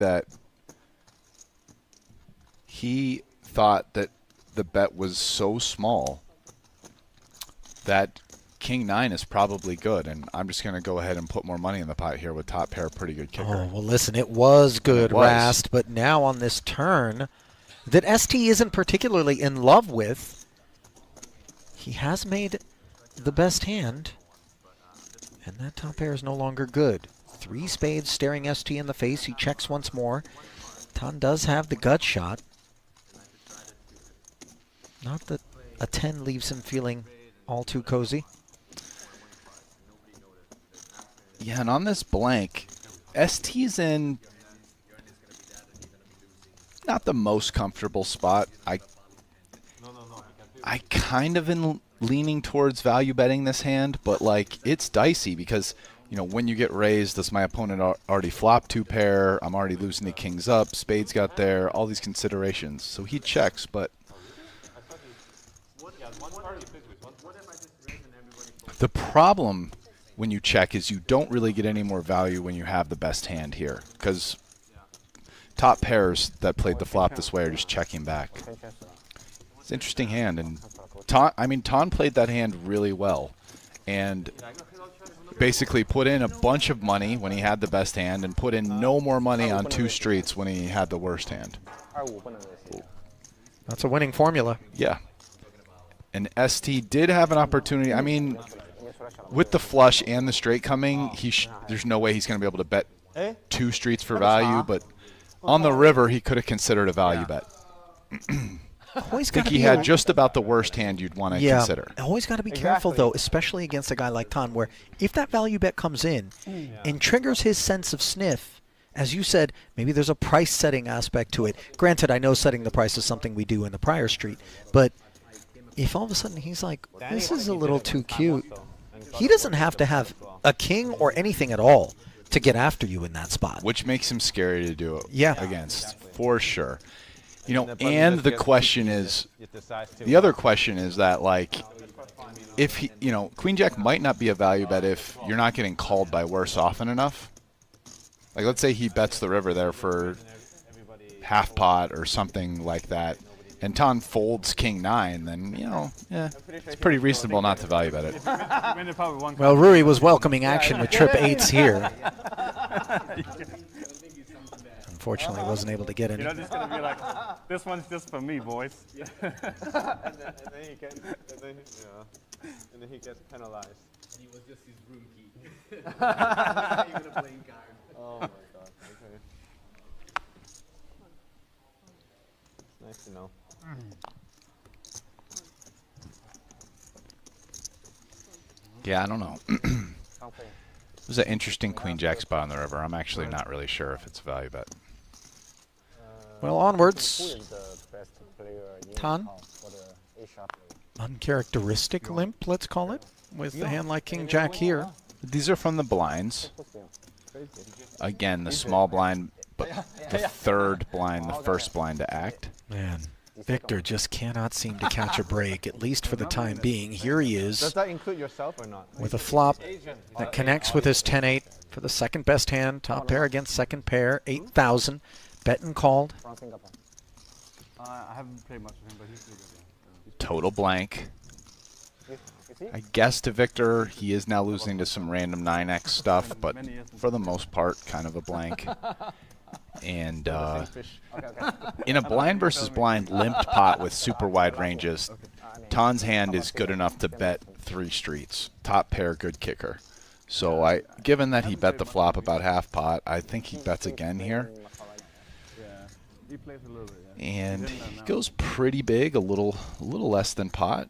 that he thought that the bet was so small that King 9 is probably good, and I'm just going to go ahead and put more money in the pot here with top pair, pretty good kicker. Oh, well, listen, it was good, Rast, but now on this turn that ST isn't particularly in love with, he has made the best hand, and that top pair is no longer good. 3 spades staring ST in the face. He checks once more. Tan does have the gut shot. Not that a 10 leaves him feeling all too cozy. Yeah, and on this blank, ST's in not the most comfortable spot. I kind of am leaning towards value betting this hand, but like it's dicey because, you know, when you get raised, does my opponent already flop 2 pair? I'm already losing the kings up. Spades got there. All these considerations. So he checks, but the problem when you check is you don't really get any more value when you have the best hand here, because top pairs that played the flop this way are just checking back. It's an interesting hand, and Tan played that hand really well, and basically put in a bunch of money when he had the best hand and put in no more money on 2 streets when he had the worst hand. That's a winning formula. Yeah. And ST did have an opportunity. I mean, with the flush and the straight coming, there's no way he's going to be able to bet 2 streets for value, but on the river, he could have considered a value bet. I think he had just about the worst hand you'd want to consider. Always got to be careful, though, especially against a guy like Tan, where if that value bet comes in and triggers his sense of sniff, as you said, maybe there's a price-setting aspect to it. Granted, I know setting the price is something we do in the prior street, but if all of a sudden he's like, this is a little too cute, he doesn't have to have a king or anything at all to get after you in that spot. Which makes him scary to do against, for sure. You know, and the question is, the other question is that, like, if he, you know, Queen Jack might not be a value bet if you're not getting called by worse often enough. Like, let's say he bets the river there for half pot or something like that, and Tan folds King 9, then, you know, yeah, it's pretty reasonable not to value bet it. Well, Rui was welcoming action with trip 8s here. Unfortunately, wasn't able to get any. You're not just going to be like, this one's just for me, boys. and then he gets penalized. He was just his room key. Not even a playing card. Oh my god, okay. It's nice to know. Yeah, I don't know. It was an interesting Queen Jack spot on the river. I'm actually not really sure if it's a value bet. Well, onwards. Tan. Uncharacteristic limp, let's call it, with the hand like King Jack here. These are from the blinds. Again, the small blind, but the third blind, the first blind to act. Man, Victor just cannot seem to catch a break, at least for the time being. Here he is. Does that include yourself or not? With a flop that connects with his 10-8 for the second best hand. Top pair against second pair, 8,000. Bet and called. I haven't played much with him, but he's pretty good. Total blank. I guess to Victor, he is now losing to some random 9x stuff, but for the most part, kind of a blank. And in a blind versus blind limped pot with super wide ranges, Tan's hand is good enough to bet 3 streets. Top pair, good kicker. So given that he bet the flop about half pot, I think he bets again here. He plays a little bit, And he goes pretty big, a little less than pot.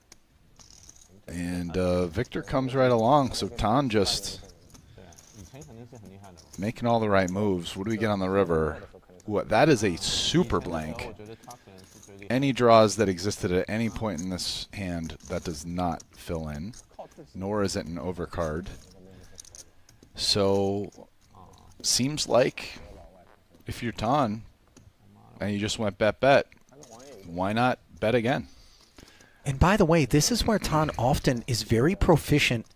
And Victor comes right along, so Tan just making all the right moves. What do we get on the river? What? That is a super blank. Any draws that existed at any point in this hand, that does not fill in, nor is it an overcard. So, seems like if you're Tan and you just went bet, why not bet again? And by the way, this is where Tan often is very proficient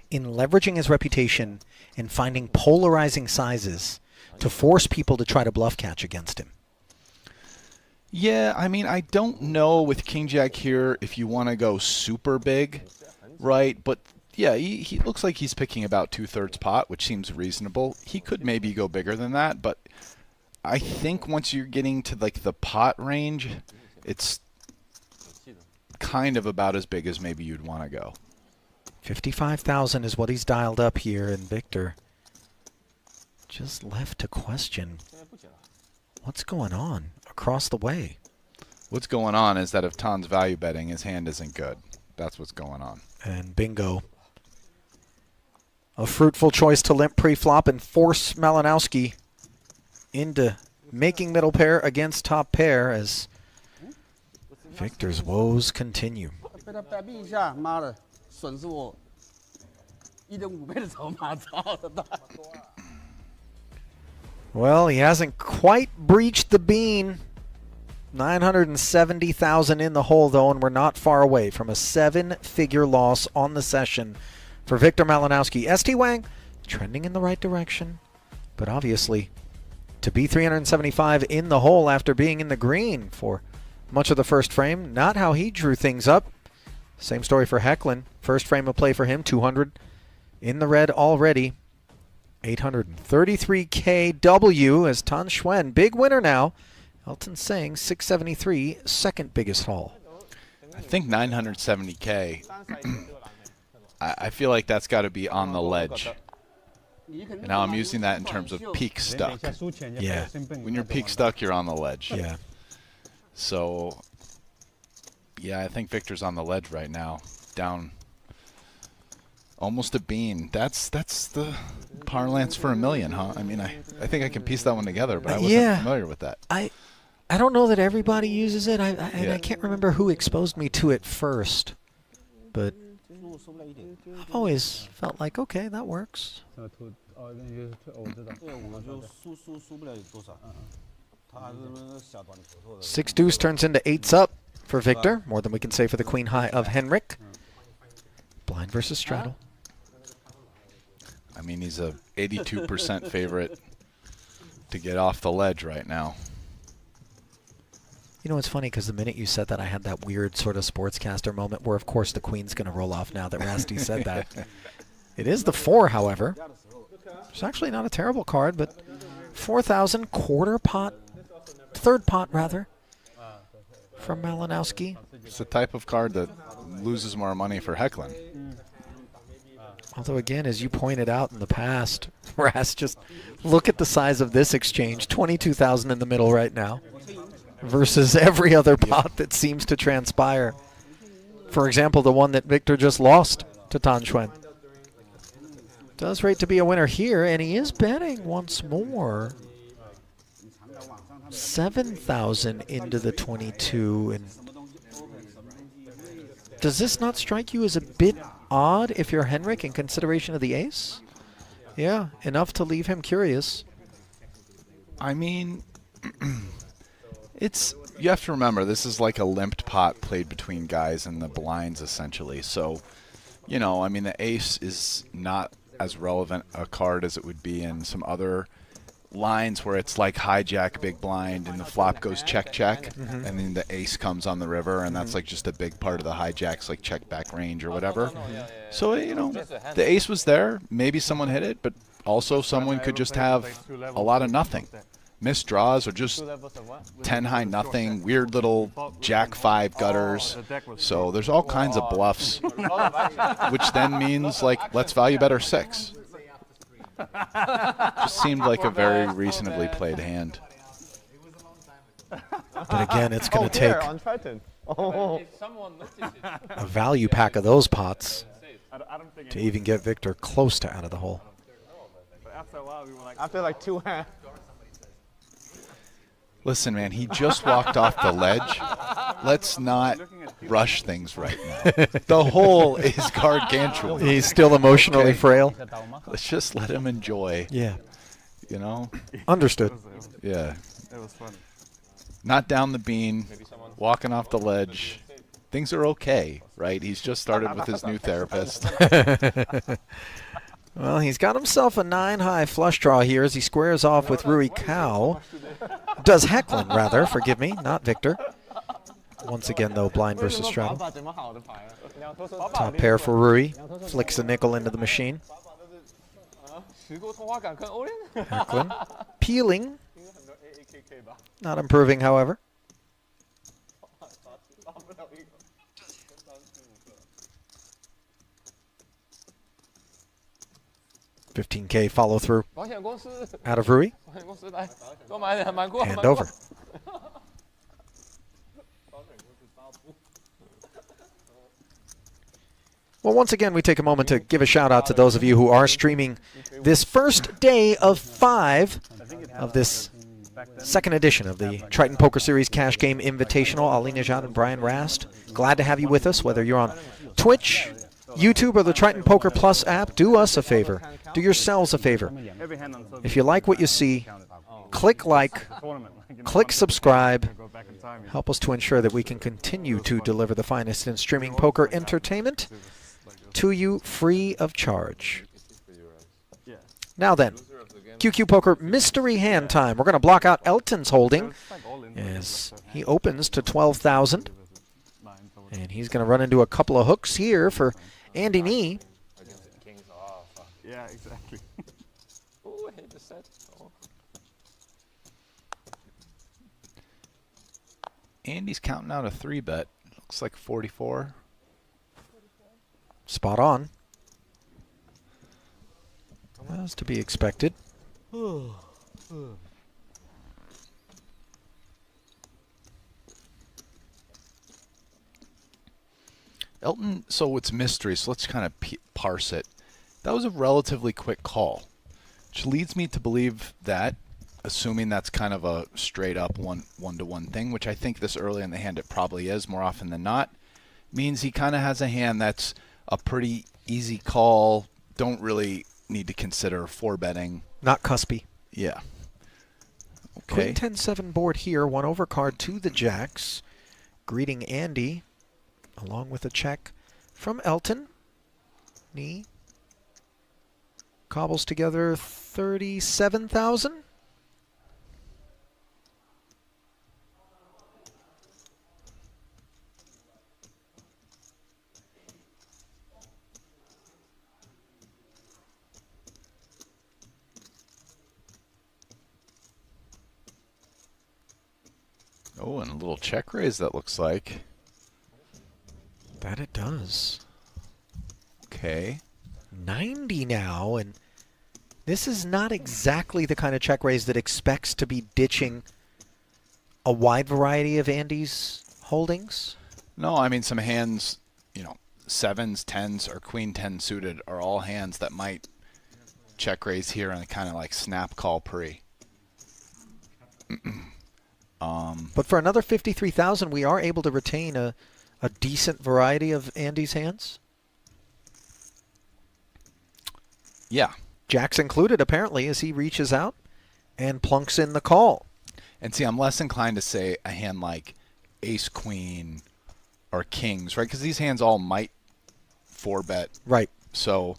in leveraging his reputation and finding polarizing sizes to force people to try to bluff catch against him. Yeah, I mean, I don't know with King Jack here if you want to go super big, right? But yeah, he looks like he's picking about 2/3 pot, which seems reasonable. He could maybe go bigger than that, but I think once you're getting to like the pot range, it's kind of about as big as maybe you'd want to go. 55,000 is what he's dialed up here, and Victor just left to question what's going on across the way. What's going on is that if Tan's value betting, his hand isn't good. That's what's going on. And bingo. A fruitful choice to limp pre-flop and force Malinowski into making middle pair against top pair as Victor's woes continue. 被他摆币一下，妈的，损失我1.5倍的筹码，操的大。 Well, he hasn't quite breached the bean. 970,000 in the hole, though, and we're not far away from a 7-figure loss on the session for Victor Malinowski. ST Wang trending in the right direction, but obviously to be 375 in the hole after being in the green for much of the first frame, not how he drew things up. Same story for Hecklin. First frame of play for him, 200 in the red already. 833 KW as Tan Xuan, big winner now. Elton Singh, 673, second biggest haul. I think 970K. I feel like that's got to be on the ledge. And now I'm using that in terms of peak stuck. Yeah. When you're peak stuck, you're on the ledge. Yeah. So, yeah, I think Victor's on the ledge right now. Down almost a bean. That's the parlance for $1 million, huh? I mean, I think I can piece that one together, but I wasn't familiar with that. I don't know that everybody uses it. I can't remember who exposed me to it first, but I've always felt like, okay, that works. 6 deuce turns into 8s up for Victor. More than we can say for the queen high of Henrik. Blind versus straddle. I mean, he's a 82% favorite to get off the ledge right now. You know, it's funny because the minute you said that, I had that weird sort of sportscaster moment where, of course, the queen's going to roll off now that Rasty said that. It is the 4, however. It's actually not a terrible card, but 4,000 quarter pot, third pot rather, from Malinowski. It's the type of card that loses more money for Hecklin. Although, again, as you pointed out in the past, Ras, just look at the size of this exchange. 22,000 in the middle right now versus every other pot that seems to transpire. For example, the one that Victor just lost to Tan Xuan. Does rate to be a winner here, and he is betting once more. 7,000 into the 22. And does this not strike you as a bit odd if you're Henrik in consideration of the ace? Yeah, enough to leave him curious. I mean, you have to remember, this is like a limped pot played between guys in the blinds, essentially. So, you know, I mean, the ace is not as relevant a card as it would be in some other lines where it's like hijack big blind and the flop goes check check and then the ace comes on the river and that's like just a big part of the hijacks, like check back range or whatever. So, you know, the ace was there, maybe someone hit it, but also someone could just have a lot of nothing, missed draws, or just 10 high nothing, weird little jack 5 gutters. So there's all kinds of bluffs, which then means like let's value better 6. Just seemed like a very reasonably played hand. But again, it's going to take Oh. a value pack of those pots to even get Victor close to out of the hole. After like 2 hands. Listen, man, he just walked off the ledge. Let's not rush things right now. The hole is gargantuan. He's still emotionally frail. Let's just let him enjoy. Yeah. You know? Understood. Yeah. It was fun. Not down the bean, walking off the ledge. Things are okay, right? He's just started with his new therapist. Well, he's got himself a 9-high flush draw here as he squares off with Rui Cao. Does Hecklin, rather, forgive me, not Victor. Once again, though, blind versus straddle. Top pair for Rui. Flicks a nickel into the machine. Hecklin peeling. Not improving, however. $15K follow through out of Rui. And over. Well, once again, we take a moment to give a shout out to those of you who are streaming this first day of 5 of this second edition of the Triton Poker Series Cash Game Invitational. Ali Najad and Brian Rast, glad to have you with us, whether you're on Twitch, YouTube, or the Triton Poker Plus app. Do us a favor. Do yourselves a favor. If you like what you see, click like, click subscribe. Help us to ensure that we can continue to deliver the finest in streaming poker entertainment to you free of charge. Now then, QQ Poker mystery hand time. We're going to block out Elton's holding as he opens to 12,000. And he's going to run into a couple of hooks here for Andy Nee. Yeah, exactly. Andy's counting out a 3-bet. Looks like 44. Spot on. As to be expected. Elton, so it's mystery, so let's kind of parse it. That was a relatively quick call, which leads me to believe that, assuming that's kind of a straight-up one-to-one thing, which I think this early in the hand it probably is more often than not, means he kind of has a hand that's a pretty easy call, don't really need to consider 4-betting. Not cuspy. Yeah. Queen Okay. 10-7 board here, one overcard to the jacks. Greeting Andy, along with a check from Elton. Nee cobbles together 37,000. Oh, and a little check raise that looks like. That it does. Okay. 90 now, and this is not exactly the kind of check raise that expects to be ditching a wide variety of Andy's holdings. No, I mean some hands, you know, 7s, 10s, or Queen 10 suited are all hands that might check raise here and kind of like snap call pre. But for another 53,000, we are able to retain a decent variety of Andy's hands. Yeah. Jacks included, apparently, as he reaches out and plunks in the call. And see, I'm less inclined to say a hand like ace, queen, or kings, right? Because these hands all might 4-bet. Right. So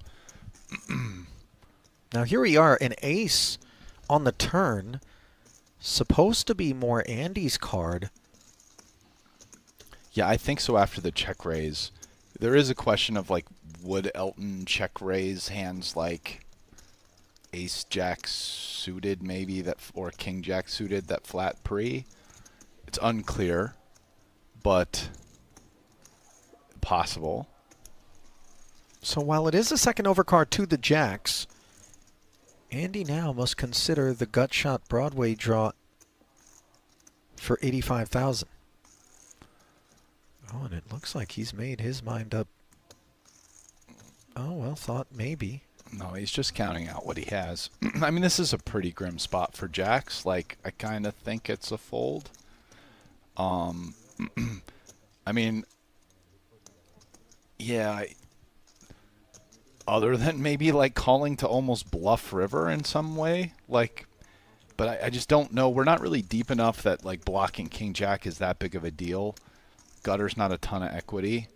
now here we are, an ace on the turn. Supposed to be more Andy's card. yeah, I think so after the check raise. There is a question of like, would Elton check raise hands like ace jack suited maybe that, or king jack suited that flat pre? It's unclear, but possible. So while it is a second overcard to the jacks, Andy now must consider the gut shot Broadway draw for 85,000. Oh, and it looks like he's made his mind up. Oh, well, thought maybe. No, he's just counting out what he has. I mean, this is a pretty grim spot for jacks. Like, I kind of think it's a fold. I mean, yeah, other than maybe like calling to almost bluff river in some way, like, but I just don't know. We're not really deep enough that like blocking king jack is that big of a deal. Gutter's not a ton of equity.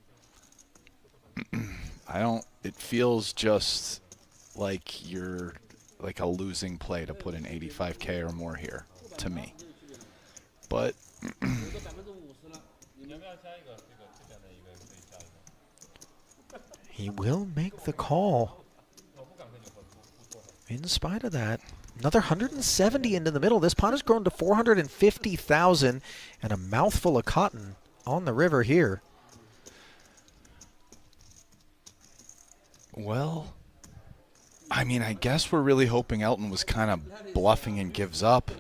It feels just like you're like a losing play to put in 85K or more here, to me. But he will make the call. In spite of that, another 170 into the middle. This pot has grown to 450,000 and a mouthful of cotton on the river here. well, I mean, I guess we're really hoping Elton was kind of bluffing and gives up.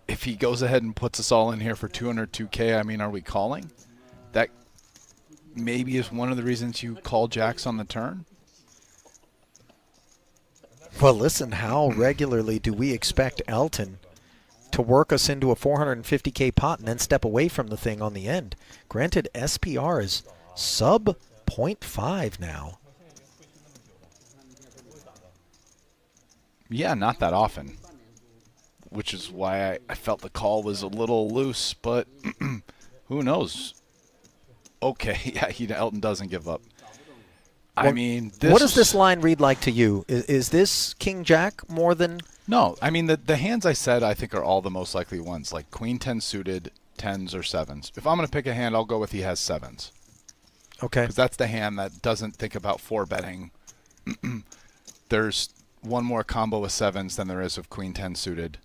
If he goes ahead and puts us all in here for 202K, I mean, are we calling? That maybe is one of the reasons you call jacks on the turn. Well, listen, how regularly do we expect Elton to work us into a 450K pot and then step away from the thing on the end? Granted, SPR is sub 0.5 now. Yeah, not that often, which is why I felt the call was a little loose, but who knows? Okay, yeah, Elton doesn't give up. I mean, what does this line read like to you? Is this King Jack more than? No, I mean, the hands I said I think are all the most likely ones, like Queen 10 suited, 10s or 7s. If I'm going to pick a hand, I'll go with he has 7s. Okay. Because that's the hand that doesn't think about 4-betting. There's one more combo with 7s than there is of Queen 10 suited.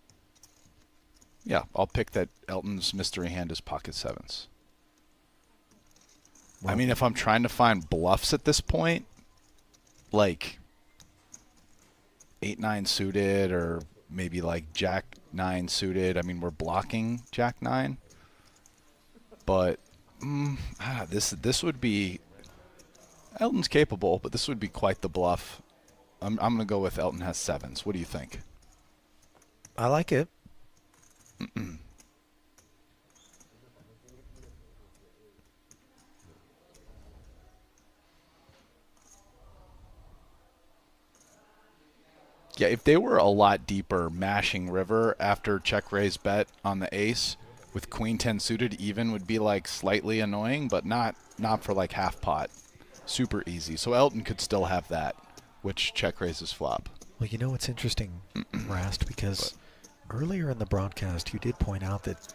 Yeah, I'll pick that Elton's mystery hand is pocket 7s. I mean, if I'm trying to find bluffs at this point, like 8-9 suited or maybe like Jack 9 suited. I mean, we're blocking Jack 9, but this would be Elton's capable, but this would be quite the bluff. I'm gonna go with Elton has 7s. What do you think? I like it. Yeah, if they were a lot deeper mashing river after check raise bet on the ace with Queen 10 suited, even would be like slightly annoying, but not for like half pot. Super easy. So Elton could still have that, which check raises flop. Well, you know what's interesting, Rast, because earlier in the broadcast you did point out that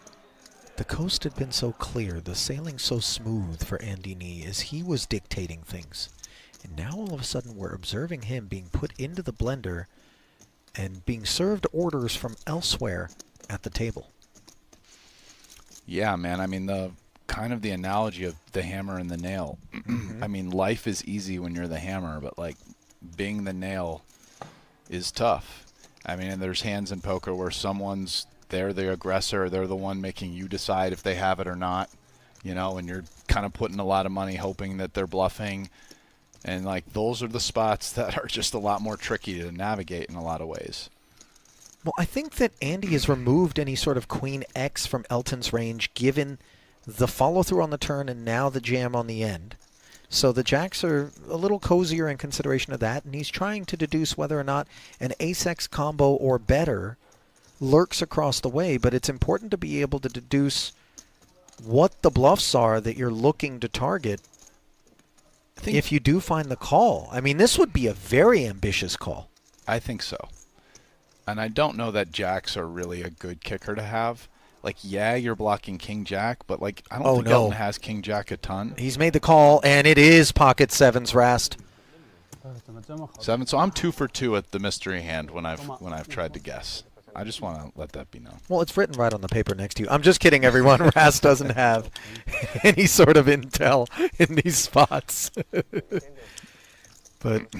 the coast had been so clear, the sailing so smooth for Andy Nee as he was dictating things. And now all of a sudden we're observing him being put into the blender and being served orders from elsewhere at the table. Yeah, man. I mean, the kind of the analogy of the hammer and the nail. I mean, life is easy when you're the hammer, but like being the nail is tough. I mean, and there's hands in poker where they're the aggressor, they're the one making you decide if they have it or not, you know, and you're kind of putting a lot of money hoping that they're bluffing. And like those are the spots that are just a lot more tricky to navigate in a lot of ways. Well, I think that Andy has removed any sort of Queen X from Elton's range given the follow-through on the turn and now the jam on the end. So the jacks are a little cozier in consideration of that, and he's trying to deduce whether or not an ace-X combo or better lurks across the way, but it's important to be able to deduce what the bluffs are that you're looking to target if you do find the call. I mean, this would be a very ambitious call. I think so. And I don't know that jacks are really a good kicker to have. Like, yeah, you're blocking King Jack, but like I don't think Elton has King Jack a ton. He's made the call, and it is pocket 7s, Rast. 7. So I'm 2 for 2 at the mystery hand when I've tried to guess. I just want to let that be known. Well, it's written right on the paper next to you. I'm just kidding, everyone. Rast doesn't have any sort of intel in these spots. But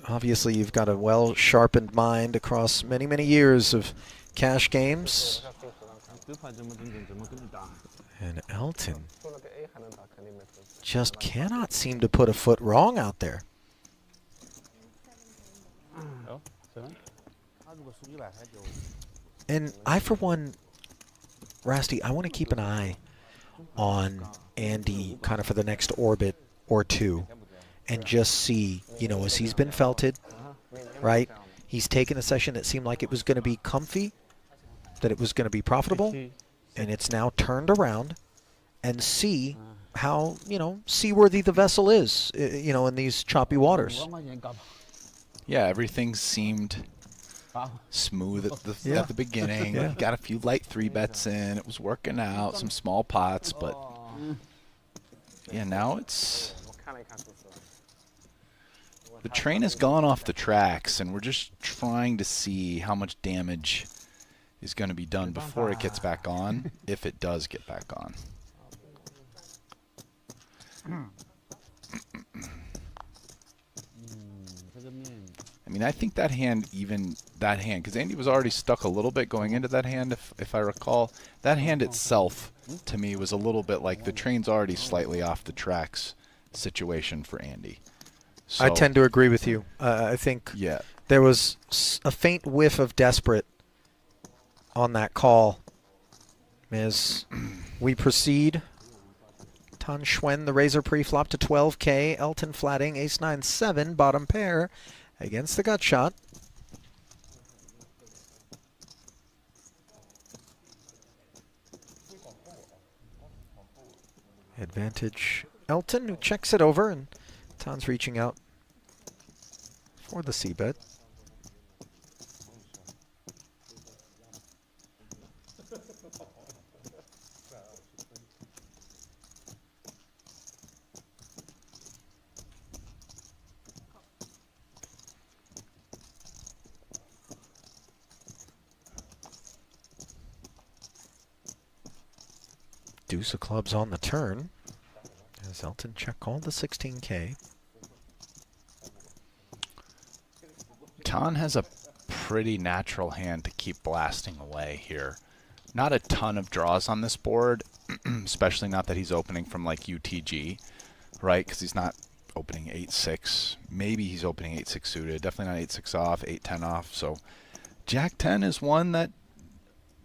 obviously you've got a well-sharpened mind across many, many years of cash games. And Elton just cannot seem to put a foot wrong out there. And I, for one, Rasty, I want to keep an eye on Andy kind of for the next orbit or two and just see, you know, as he's been felted, right? He's taken a session that seemed like it was going to be comfy, that it was going to be profitable, and it's now turned around, and see how, you know, seaworthy the vessel is, you know, in these choppy waters. Yeah, everything seemed smooth at the beginning. Yeah. Got a few light 3-bets in. It was working out, some small pots, but yeah, now it's the train has gone off the tracks, and we're just trying to see how much damage is going to be done before it gets back on, if it does get back on. I mean, I think that hand, because Andy was already stuck a little bit going into that hand, if I recall. That hand itself, to me, was a little bit like the train's already slightly off the tracks situation for Andy. So, I tend to agree with you. I think there was a faint whiff of desperate on that call. As we proceed, Tan Schwen, the razor pre-flop to 12K. Elton flatting, ace-9-7, bottom pair against the gut shot. Advantage Elton, who checks it over, and Tan's reaching out for the c-bet. Deuce of clubs on the turn as Elton check called the 16K. Tan has a pretty natural hand to keep blasting away here. Not a ton of draws on this board, especially not that he's opening from like UTG, right? Because he's not opening 8-6. Maybe he's opening 8-6 suited. Definitely not 8-6 off, 8-10 off. So Jack 10 is one that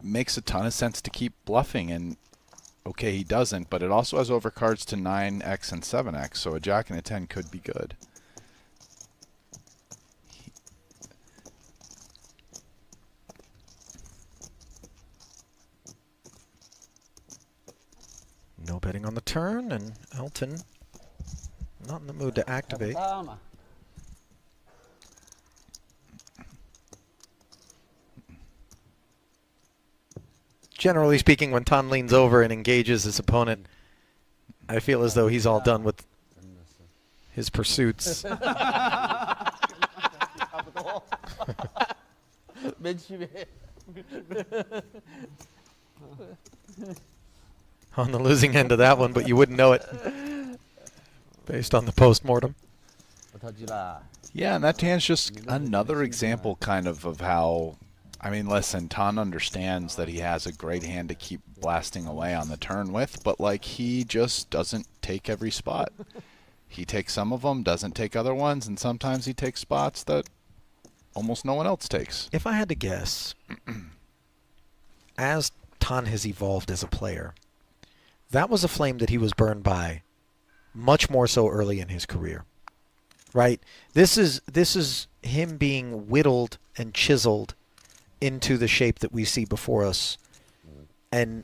makes a ton of sense to keep bluffing, and okay, he doesn't, but it also has overcards to 9x and 7x, so a jack and a 10 could be good. No betting on the turn, and Elton not in the mood to activate. Generally speaking, when Tan leans over and engages his opponent, I feel as though he's all done with his pursuits. On the losing end of that one, but you wouldn't know it based on the post-mortem. Yeah, and that hand's just another example kind of how, I mean, listen, Tan understands that he has a great hand to keep blasting away on the turn with, but like he just doesn't take every spot. He takes some of them, doesn't take other ones, and sometimes he takes spots that almost no one else takes. If I had to guess, as Tan has evolved as a player, that was a flame that he was burned by much more so early in his career. Right? This is him being whittled and chiseled into the shape that we see before us. And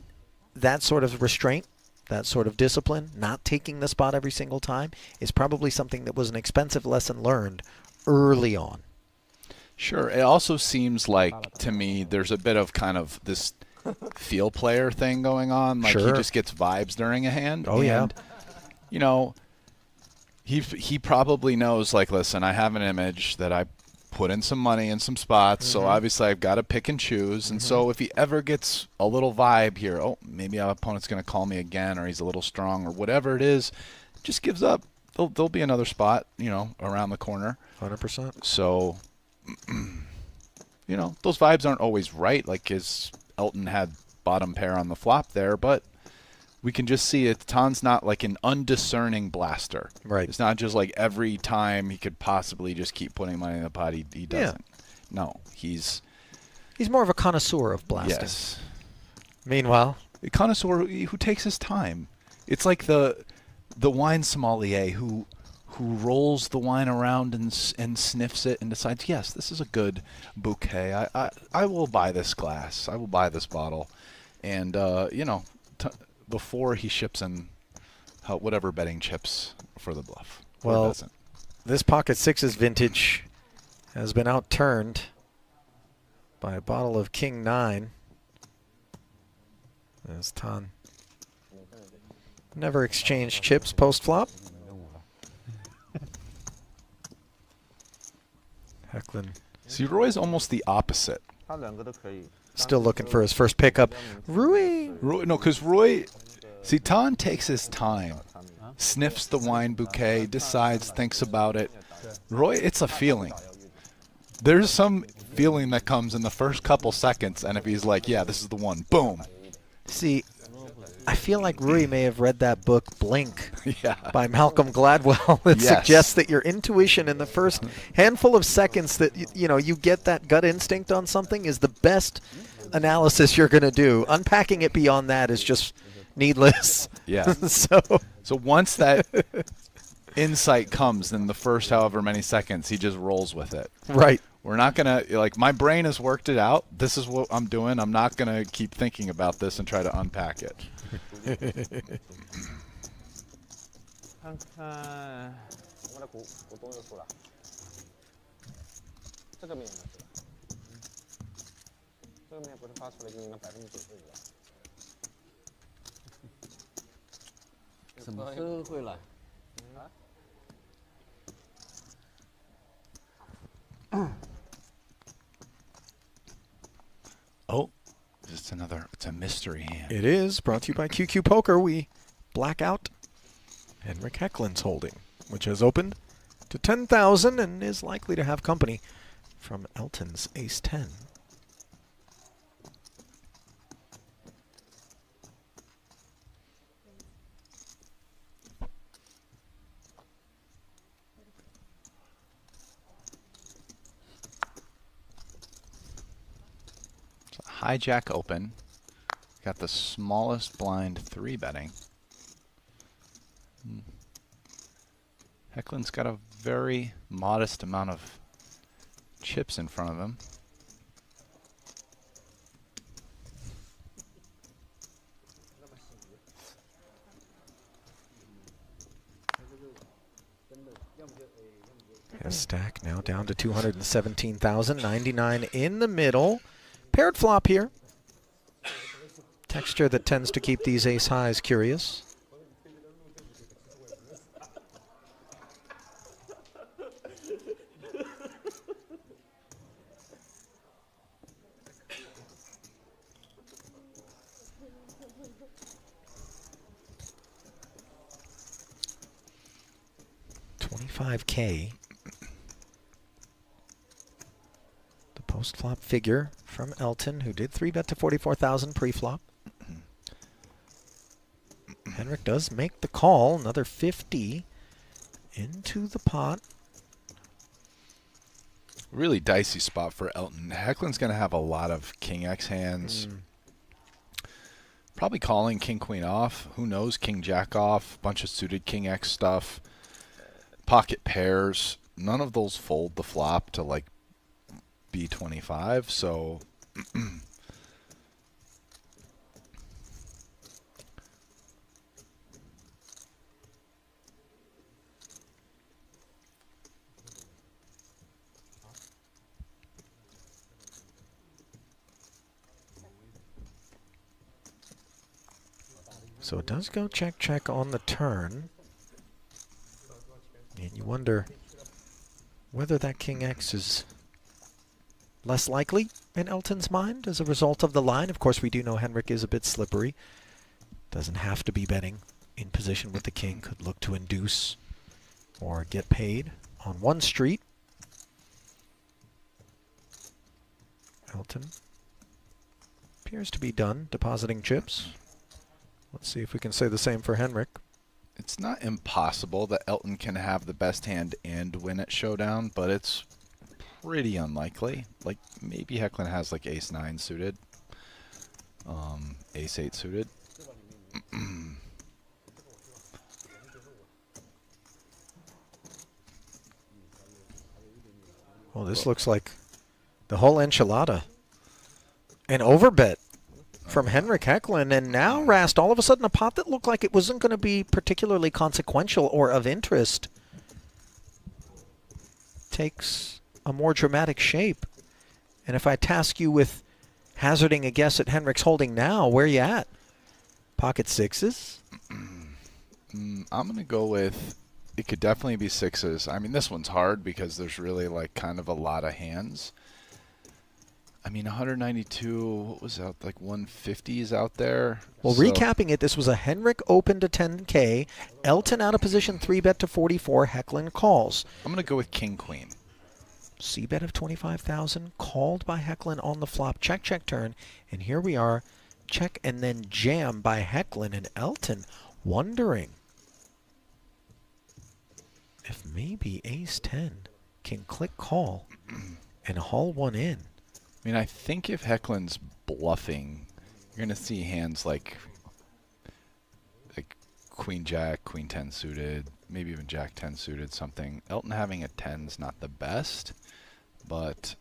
that sort of restraint, that sort of discipline, not taking the spot every single time, is probably something that was an expensive lesson learned early on. Sure. It also seems like, to me, there's a bit of kind of this feel player thing going on. Like he just gets vibes during a hand. Oh, yeah. You know, he probably knows, like, listen, I have an image that I put in some money in some spots, so obviously I've got to pick and choose. And so if he ever gets a little vibe here, oh, maybe our opponent's going to call me again, or he's a little strong, or whatever it is, just gives up. There'll be another spot, you know, around the corner. 100%. So, you know, those vibes aren't always right. Like Elton had bottom pair on the flop there, but we can just see it. Tan's not like an undiscerning blaster. Right. It's not just like every time he could possibly just keep putting money in the pot, he doesn't. Yeah. No, he's more of a connoisseur of blasting. Yes. Meanwhile, a connoisseur who takes his time. It's like the wine sommelier who rolls the wine around and sniffs it and decides, yes, this is a good bouquet. I will buy this glass. I will buy this bottle. And, you know, before he ships in whatever betting chips for the bluff. Well, this pocket sixes vintage has been outturned by a bottle of King 9. As Tan never exchanged chips post-flop. Hecklin See, Roy's almost the opposite. 他两个都可以。 still looking for his first pickup. Rui. No, because Roy, see, Tan takes his time, sniffs the wine bouquet, decides, thinks about it. Roy, it's a feeling. There's some feeling that comes in the first couple seconds, and if he's like, yeah, this is the one, boom. See, I feel like Rui may have read that book, Blink, Yeah. by Malcolm Gladwell. It Yes. suggests that your intuition in the first handful of seconds that you get that gut instinct on something is the best analysis you're going to do. Unpacking it beyond that is just needless. Yeah. So once that insight comes in the first however many seconds, he just rolls with it. right. We're not going to, like, my brain has worked it out. This is what I'm doing. I'm not going to keep thinking about this and try to unpack it. 看看，我的股东又出了，这个面呢？这个面不是发出来就应该95%了？什么时候会来？ Oh, just another, it's a mystery hand. It is brought to you by QQ Poker. We black out Henrik Hecklin's holding, which has opened to 10,000 and is likely to have company from Elton's Ace 10. Hijack open. Got the smallest blind 3 betting. Hecklin's got a very modest amount of chips in front of him. His stack now down to 217,000, 99 in the middle. Paired flop here. Texture that tends to keep these ace highs curious. $25K. Post-flop figure from Elton, who did 3-bet to 44,000 pre-flop. Henrik does make the call, another 50 into the pot. Really dicey spot for Elton. Hecklin's going to have a lot of King X hands. Probably calling King Queen off. Who knows? King Jack off. Bunch of suited King X stuff. Pocket pairs. None of those fold the flop to like B25, so so it does go check check on the turn, and you wonder whether that King X is less likely in Elton's mind as a result of the line. Of course, we do know Henrik is a bit slippery. Doesn't have to be betting in position with the king. Could look to induce or get paid on one street. Elton appears to be done depositing chips. Let's see if we can say the same for Henrik. it's not impossible that Elton can have the best hand and win at showdown, but it's pretty unlikely. Like, maybe Hecklin has like ace 9 suited, ace 8 suited. Well, this looks like the whole enchilada. An overbet from Henrik Hecklin, and now Rast, all of a sudden a pot that looked like it wasn't going to be particularly consequential or of interest takes a more dramatic shape. And if I task you with hazarding a guess at Henrik's holding now, where you at? Pocket sixes? I'm going to go with, it could definitely be sixes. I mean, this one's hard because there's really like kind of a lot of hands. I mean, 192, what was out, like 150s out there? Well, so, recapping it, this was a Henrik open to 10K, Elton out of position 3-bet to 44, Hecklin calls. I'm going to go with king, queen. C-bet of 25,000, called by Hecklin on the flop, check, check, turn, and here we are, check and then jam by Hecklin, and Elton wondering if maybe ace-10 can click call and haul one in. I mean, I think if Hecklin's bluffing, you're going to see hands like queen jack, queen 10 suited, maybe even jack 10 suited, something. Elton having a 10's not the best, but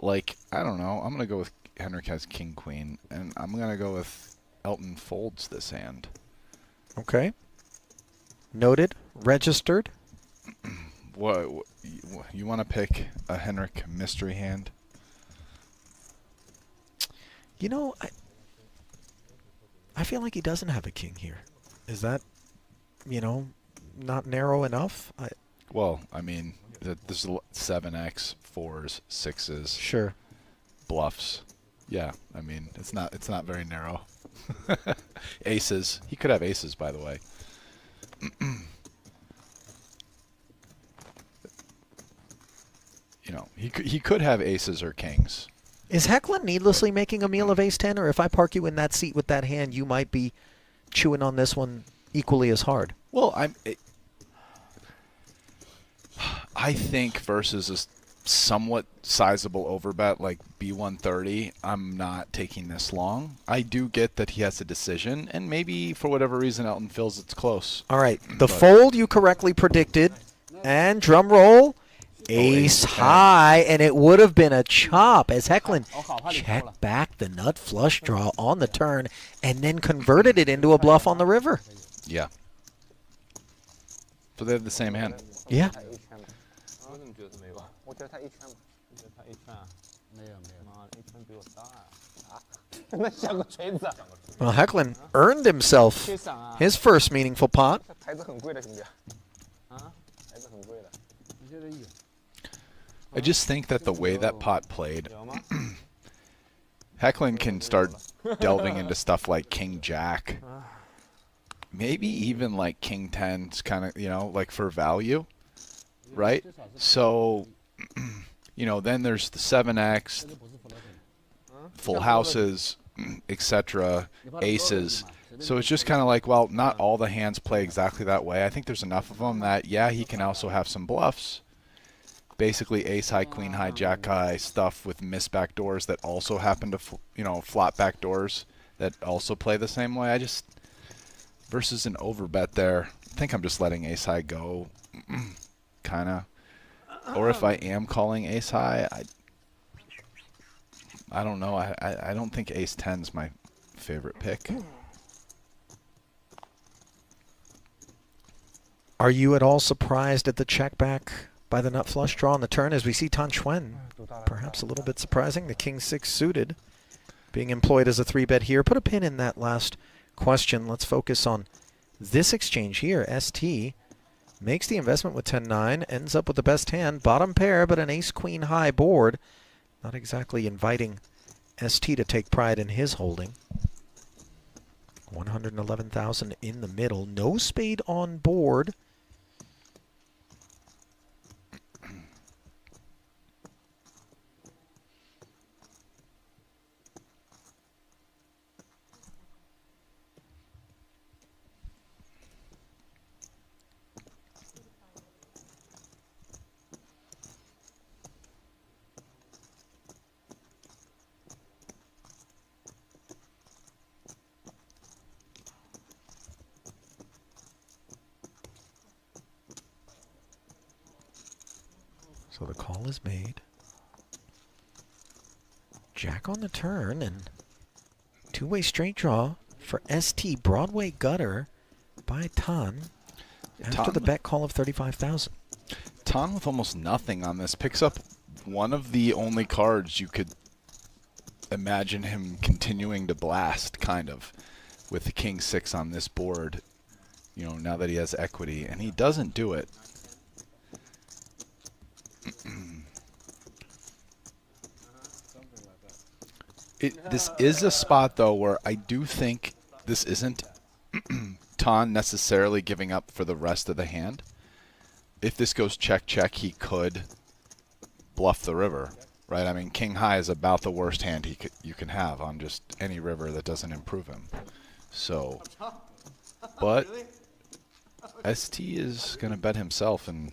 like, I don't know. I'm going to go with Henrik has king queen, and I'm going to go with Elton folds this hand. Okay. Noted, registered. What you want to pick a Henrik mystery hand? You know, I feel like he doesn't have a king here. Is that, you know, not narrow enough? Well, I mean, there's 7x, 4s, 6s. Sure. Bluffs. Yeah, I mean, it's not very narrow. Aces. He could have aces, by the way. You know, he could have aces or kings. Is Hecklin needlessly making a meal of ace-10, or if I park you in that seat with that hand, you might be chewing on this one equally as hard? Well, I think versus a somewhat sizable overbet like B130, I'm not taking this long. I do get that he has a decision, and maybe for whatever reason Elton feels it's close. All right, the fold you correctly predicted, and drum roll. Ace high, and it would have been a chop as Hecklin checked back the nut flush draw on the turn and then converted it into a bluff on the river. Yeah. So they have the same hand. Yeah. 我怎么觉得没有？我觉得他一圈吧。你觉得他一圈啊？没有没有。妈的，一圈比我大啊！那像个锤子。Well, Hecklin earned himself his first meaningful pot. 台子很贵的，兄弟。啊？台子很贵的。我觉得有。 I just think that the way that pot played, Hecklin can start delving into stuff like king jack. Maybe even like king 10's kind of, you know, like for value, right? So, you know, then there's the 7x, full houses, etc., aces. So it's just kind of like, well, not all the hands play exactly that way. I think there's enough of them that, yeah, he can also have some bluffs. Basically ace high, queen high, jack high stuff with missed back doors that also happen to, you know, flop back doors that also play the same way. I just, versus an overbet there, I think I'm just letting ace high go, kind of. Or if I am calling ace high, I don't know. I don't think ace 10's my favorite pick. Are you at all surprised at the check back by the nut flush draw on the turn as we see Tan Chuen? Perhaps a little bit surprising. The king 6 suited being employed as a 3-bet here. Put a pin in that last question. Let's focus on this exchange here. ST makes the investment with 10-9, ends up with the best hand, bottom pair, but an ace-queen high board. Not exactly inviting ST to take pride in his holding. 111,000 in the middle. No spade on board. So the call is made. Jack on the turn, and two-way straight draw for ST. Broadway gutter by Tan after the bet call of 35,000. Tan with almost nothing on this picks up one of the only cards you could imagine him continuing to blast, kind of, with the King 6 on this board, you know, now that he has equity, and he doesn't do it. This is a spot, though, where I do think this isn't Tan necessarily giving up for the rest of the hand. If this goes check-check, he could bluff the river, right? I mean, King High is about the worst hand you can have on just any river that doesn't improve him. So, but ST is going to bet himself, and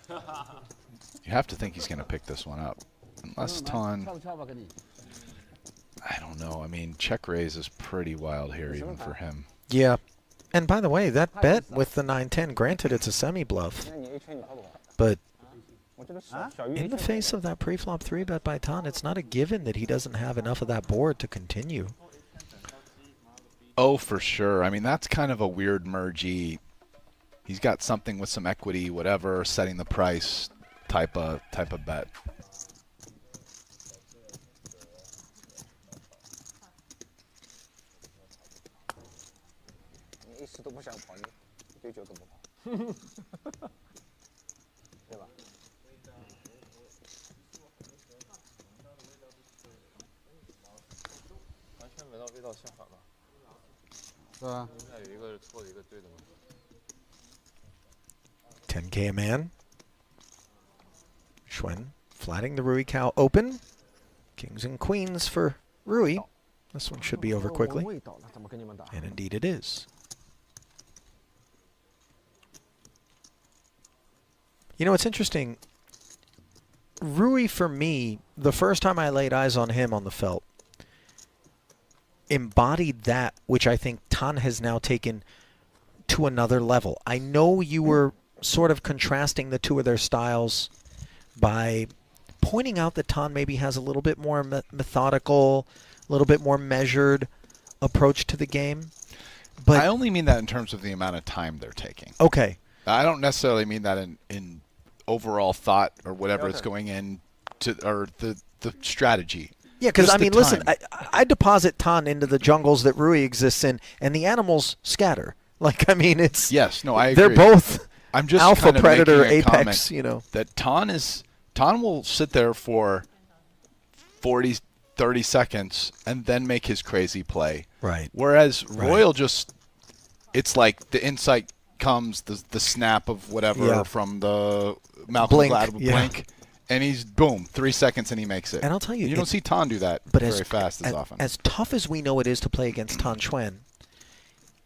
you have to think he's going to pick this one up. Unless Tan, I don't know. I mean, check raise is pretty wild here even for him. Yeah. And by the way, that bet with the 9-10, granted it's a semi-bluff, but in the face of that pre-flop 3-bet by Tan, it's not a given that he doesn't have enough of that board to continue. Oh, for sure. I mean, that's kind of a weird mergey. He's got something with some equity, whatever, setting the price type of bet. $10K a man. Schwen flatting the Rui cow open. Kings and queens for Rui. This one should be over quickly. And indeed it is. You know, it's interesting. Rui, for me, the first time I laid eyes on him on the felt, embodied that which I think Tan has now taken to another level. I know you were sort of contrasting the two of their styles by pointing out that Tan maybe has a little bit more methodical, a little bit more measured approach to the game. But I only mean that in terms of the amount of time they're taking. Okay. I don't necessarily mean that in overall thought or whatever it's going in to, or the strategy. Yeah, because, I mean, listen, time. I deposit Tan into the jungles that Rui exists in, and the animals scatter. Like, I mean, it's... Yes, no, I agree. They're both I'm just alpha, kind of predator, making a apex, comment you know. That Tan will sit there for 40, 30 seconds and then make his crazy play. Right. Whereas Royal just, it's like the insight comes, the snap of whatever from the Malcolm Gladwell blink, and he's, boom, 3 seconds and he makes it. And I'll tell you, you don't see Tan do that very fast as often. As tough as we know it is to play against Tan Schwen,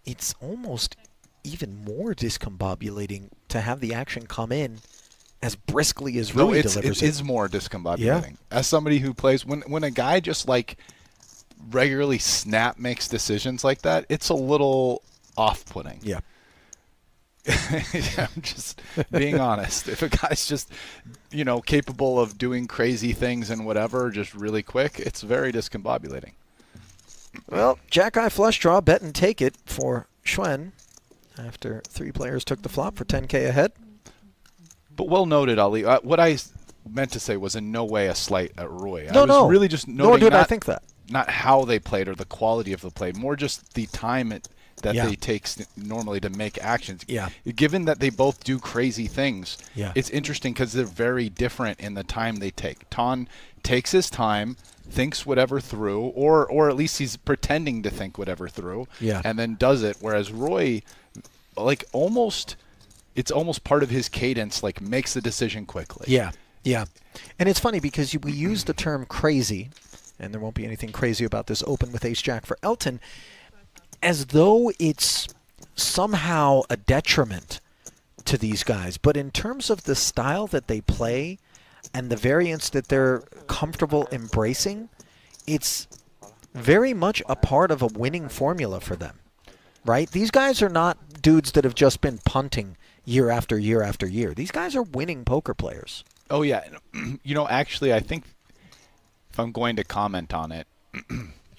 it's almost even more discombobulating to have the action come in as briskly as Rui delivers it. It is more discombobulating. As somebody who plays, when a guy just like regularly makes decisions like that, it's a little off-putting. Yeah. I'm just being honest. If a guy's just, you know, capable of doing crazy things and whatever just really quick, it's very discombobulating. Well, Jack-Eye flush draw, bet and take it for Schwen after 3 players took the flop for 10K ahead. But well noted, Ali. What I meant to say was in no way a slight at Roy. No, I was really just noting nor did I think that. Not how they played or the quality of the play, more just the time that they take normally to make actions. Yeah. Given that they both do crazy things, it's interesting because they're very different in the time they take. Tan takes his time, thinks whatever through, or at least he's pretending to think whatever through, and then does it. Whereas Roy, like it's almost part of his cadence, like makes the decision quickly. Yeah. And it's funny because we use the term crazy, and there won't be anything crazy about this open with ace-jack for Elton, as though it's somehow a detriment to these guys. But in terms of the style that they play and the variants that they're comfortable embracing, it's very much a part of a winning formula for them, right? These guys are not dudes that have just been punting year after year after year. These guys are winning poker players. Oh, yeah. You know, actually, I think if I'm going to comment on it,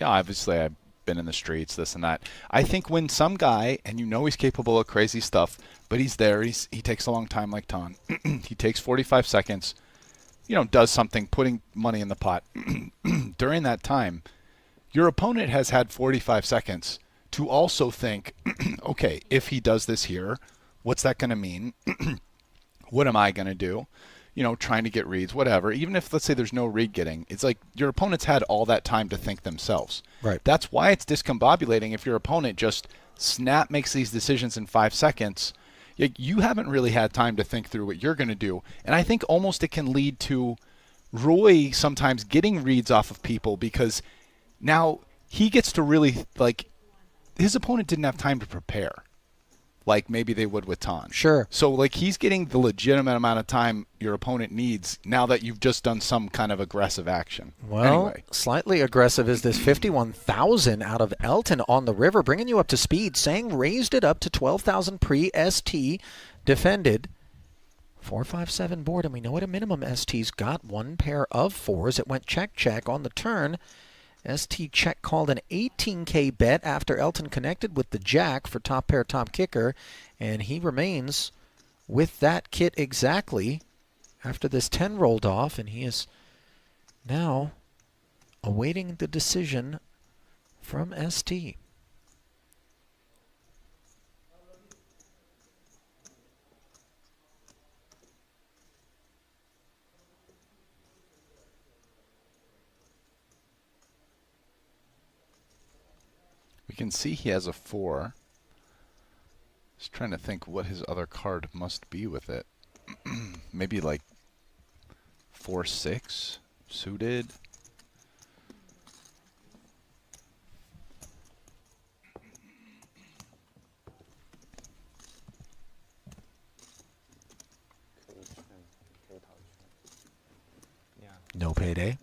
obviously been in the streets, this and that. I think when some guy, and you know he's capable of crazy stuff, but he's there, he takes a long time like Ton. He takes 45 seconds, you know, does something, putting money in the pot. During that time, your opponent has had 45 seconds to also think, okay, if he does this here, what's that going to mean? What am I going to do? You know, trying to get reads, whatever. Even if, let's say, there's no read getting, it's like your opponent's had all that time to think themselves. Right. That's why it's discombobulating if your opponent just makes these decisions in 5 seconds. You haven't really had time to think through what you're going to do. And I think almost it can lead to Roy sometimes getting reads off of people because now he gets to really, like, his opponent didn't have time to prepare like maybe they would with Ton. Sure. So, like, he's getting the legitimate amount of time your opponent needs now that you've just done some kind of aggressive action. Well, anyway. Slightly aggressive is this 51,000 out of Elton on the river, bringing you up to speed. Sang raised it up to 12,000 pre-ST, defended. 4-5-7 board, and we know at a minimum ST's got one pair of fours. It went check on the turn. ST check called an 18K bet after Elton connected with the jack for top pair, top kicker, and he remains with that kit exactly after this 10 rolled off, and he is now awaiting the decision from ST. We can see he has a 4. Just trying to think what his other card must be with it. Maybe like 4-6 suited. No payday.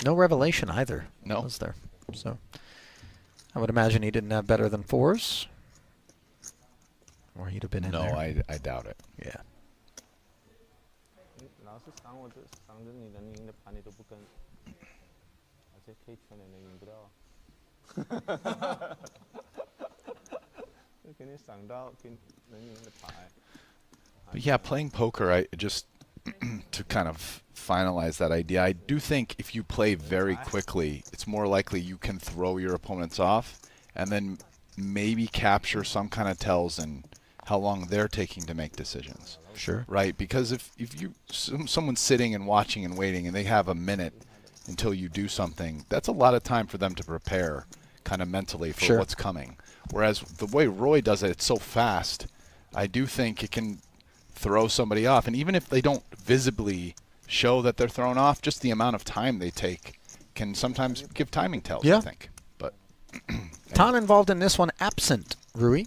No revelation either. No. Was there? So I would imagine he didn't have better than fours. Or he'd have been in No, there. I doubt it. Yeah. 老是赏我这赏着你的，你赢的盘你都不跟，而且可以全年都赢不到。就给你赏到给能赢的牌。But yeah, playing poker, I just to kind of finalize that idea, I do think if you play very quickly, it's more likely you can throw your opponents off and then maybe capture some kind of tells in how long they're taking to make decisions. Sure. Right? Because if someone's sitting and watching and waiting and they have a minute until you do something, that's a lot of time for them to prepare kind of mentally for Sure. what's coming. Whereas the way Roy does it, it's so fast, I do think it can throw somebody off. And even if they don't visibly show that they're thrown off, just the amount of time they take can sometimes give timing tells, Yeah. I think. But Ton involved in this one absent, Rui.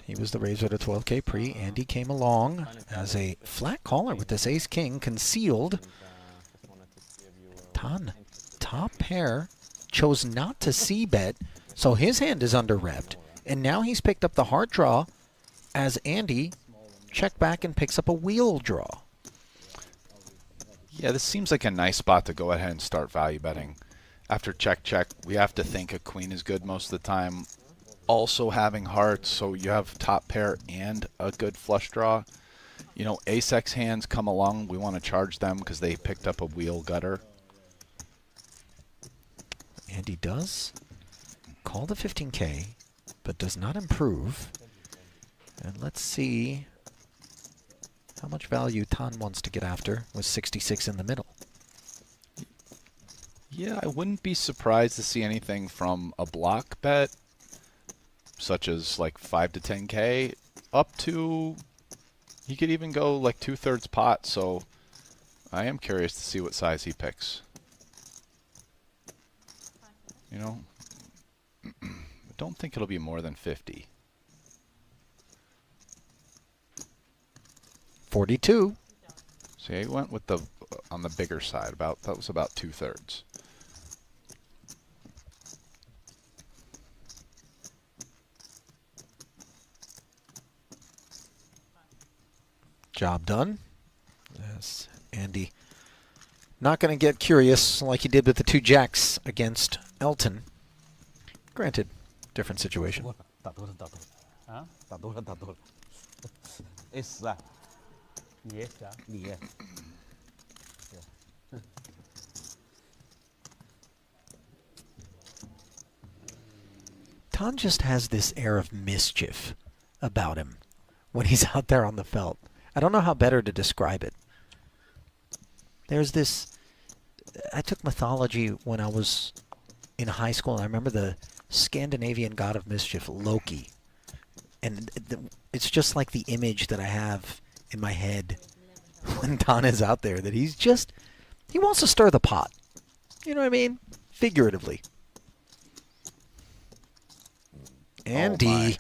He was the raiser to 12K pre. Andy came along as a flat caller with this ace-king concealed. Ton, top pair, chose not to c-bet, so his hand is under-revved. And now he's picked up the heart draw as Andy check back and picks up a wheel draw. yeah, this seems like a nice spot to go ahead and start value betting. After check, we have to think a queen is good most of the time. Also having hearts, so you have top pair and a good flush draw. You know, ace-x hands come along. We want to charge them because they picked up a wheel gutter. Andy does call the 15K, but does not improve. And let's see how much value Ton wants to get after with 66 in the middle. Yeah, I wouldn't be surprised to see anything from a block bet, such as like 5 to 10K, up to, he could even go like 2/3 pot, so I am curious to see what size he picks. You know, I don't think it'll be more than 50. 42. So yeah, he went with the on the bigger side. That was about 2/3. Job done. Yes, Andy Not going to get curious like he did with the 2 jacks against Elton. Granted, different situation. 打多了，打多了，啊，打多了，打多了。S 啊，你 S 啊？你。Tan just has this air of mischief about him when he's out there on the felt. I don't know how better to describe it. There's this... I took mythology when I was in high school, and I remember the Scandinavian god of mischief, Loki. And it's just like the image that I have in my head when Tan is out there, that he's just... He wants to stir the pot. You know what I mean? Figuratively. Andy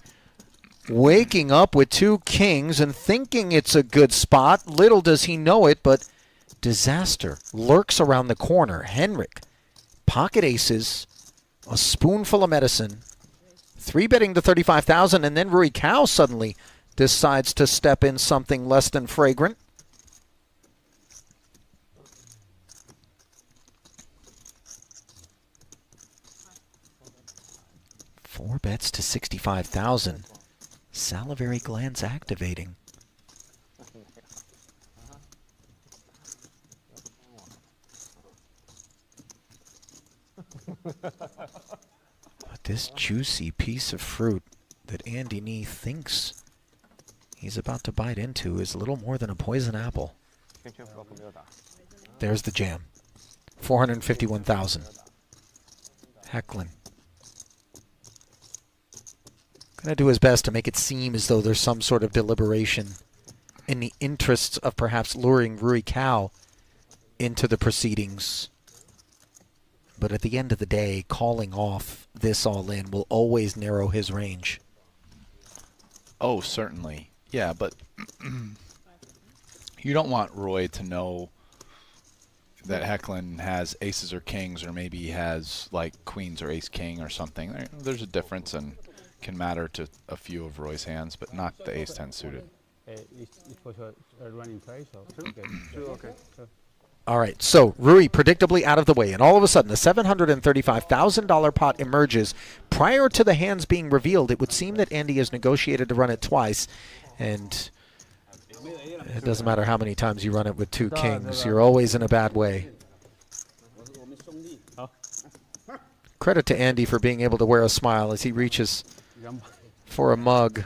waking up with 2 kings and thinking it's a good spot. Little does he know it, but disaster lurks around the corner. Henrik, pocket aces, a spoonful of medicine, 3-betting to 35,000, and then Rui Cao suddenly decides to step in something less than fragrant. Four bets to 65,000. Salivary glands activating. But this juicy piece of fruit that Andy Nee thinks he's about to bite into is little more than a poison apple. There's the jam. 451,000. Hecklin. Going to do his best to make it seem as though there's some sort of deliberation in the interests of perhaps luring Rui Cao into the proceedings. But at the end of the day, calling off this all-in will always narrow his range. Oh, certainly. Yeah, but you don't want Roy to know that Hecklin has aces or kings, or maybe he has like queens or ace-king or something. There's a difference and can matter to a few of Roy's hands, but not the ace-10 suited. It's for sure a running play, so okay. All right, so Rui predictably out of the way, and all of a sudden a $735,000 pot emerges. Prior to the hands being revealed, it would seem that Andy has negotiated to run it twice, and it doesn't matter how many times you run it with 2 kings, you're always in a bad way. Credit to Andy for being able to wear a smile as he reaches for a mug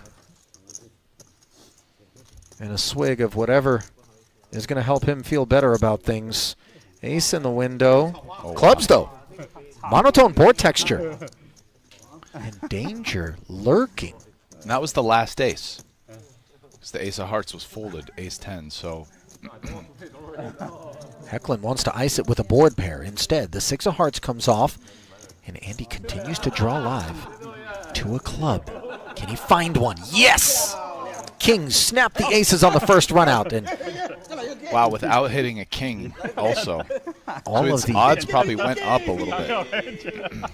and a swig of whatever is going to help him feel better about things. Ace in the window. Oh, Clubs, though. Monotone board texture. And danger lurking. And that was the last ace. Because the ace of hearts was folded, ace-10, so... Hecklin wants to ice it with a board pair. Instead, the 6 of hearts comes off, and Andy continues to draw live to a club. Can he find one? Yes! Kings snap the aces on the first run out, and wow, without hitting a king also. all So of its the odds probably went up a little bit.